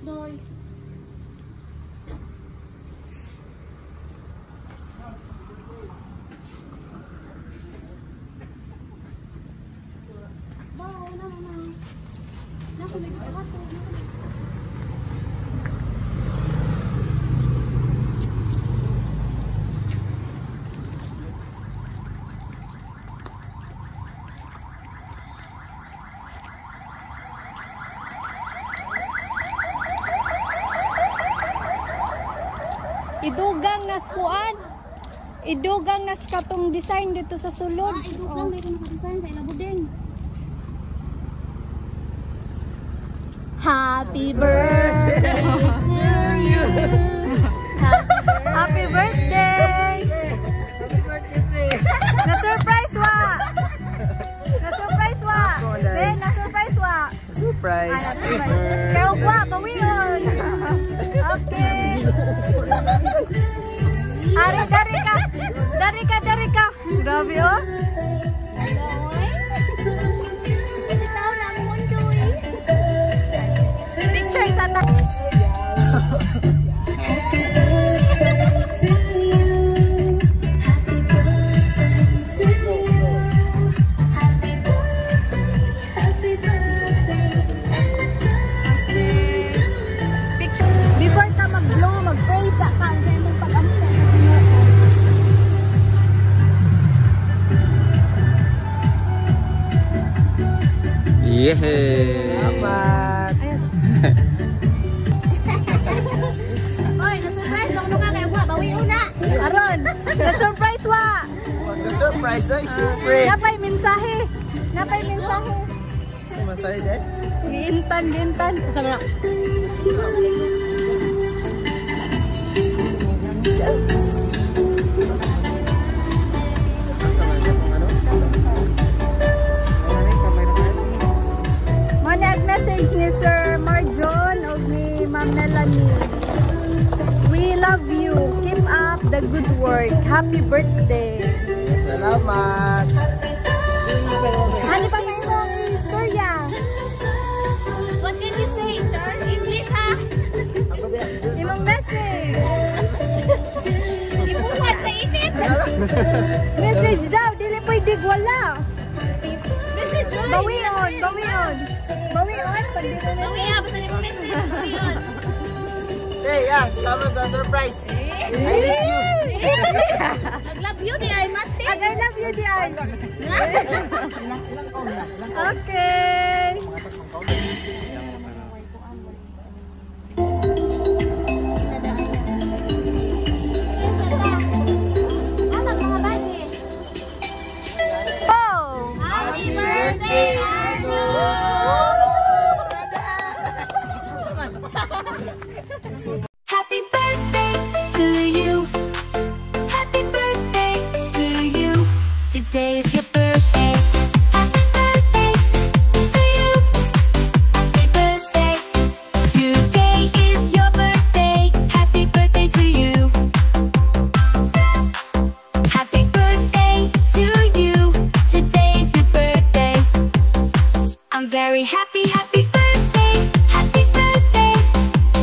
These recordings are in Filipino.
doy. Bawa na mama. Naku, may kato. Idugang nas kuan. Idugang nas katong design dito sa sulod. Idugang dito sa design sa ilabo din. Happy birthday to you. Happy birthday. Happy birthday. Na-surprise wa. Na-surprise wa. Ben, na-surprise wa. Surprise. Pero wa, bawion. Okay. Ari, dari ka. Dari ka, dari ka. Grabe oh. Picture sa ta. Before ta mag-blow, mag-pray sa kan sa imong pag-ampo. Yehey! Selamat! Oy, na-surprise mo ka kay wa, bawi una. Aron, na-surprise wa. Na-surprise ay siyempre! Napay mensahe. Napay mensahe. Masaya din? Gintan, gintan. Usap na. Message ni Sir Marjon o ni Ma'am Melanie. We love you. Keep up the good work. Happy birthday. Salamat! Ano pa may mong istorya? What can you say, Char? English ha? Imong message. Ibuhat sa init. Message daw. Dili pwede wala. Message joy. Bawion, bawion. Bawion. Bawiya, basta ni mo message. Bawiyon. Hey, salamat sa surprise! I miss you! I love you, di ay mate. I love you, Dian. Okay. Oh! Happy birthday, Arno! Happy birthday to you. Happy birthday to you. Today is your birthday. Happy birthday to you. Happy birthday. Today is your birthday. Happy birthday to you. Happy birthday to you. Today is your birthday. I'm very happy, happy birthday. Happy birthday.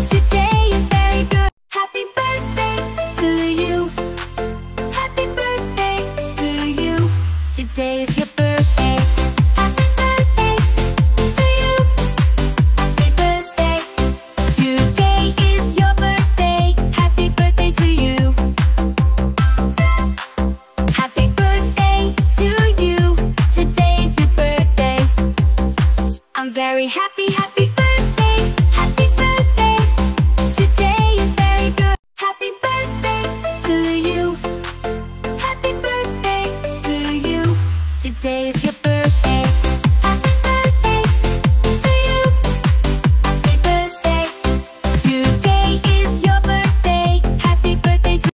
Today is very good. Happy birthday to you. Happy birthday to you. Today is your birthday. Happy birthday to you. Happy birthday. Today is your birthday. Happy birthday to you. Happy birthday to you. Today is your birthday. I'm very happy, happy birthday. Happy birthday. Today is very good. Happy birthday to you. Happy birthday to you. Today is your birthday.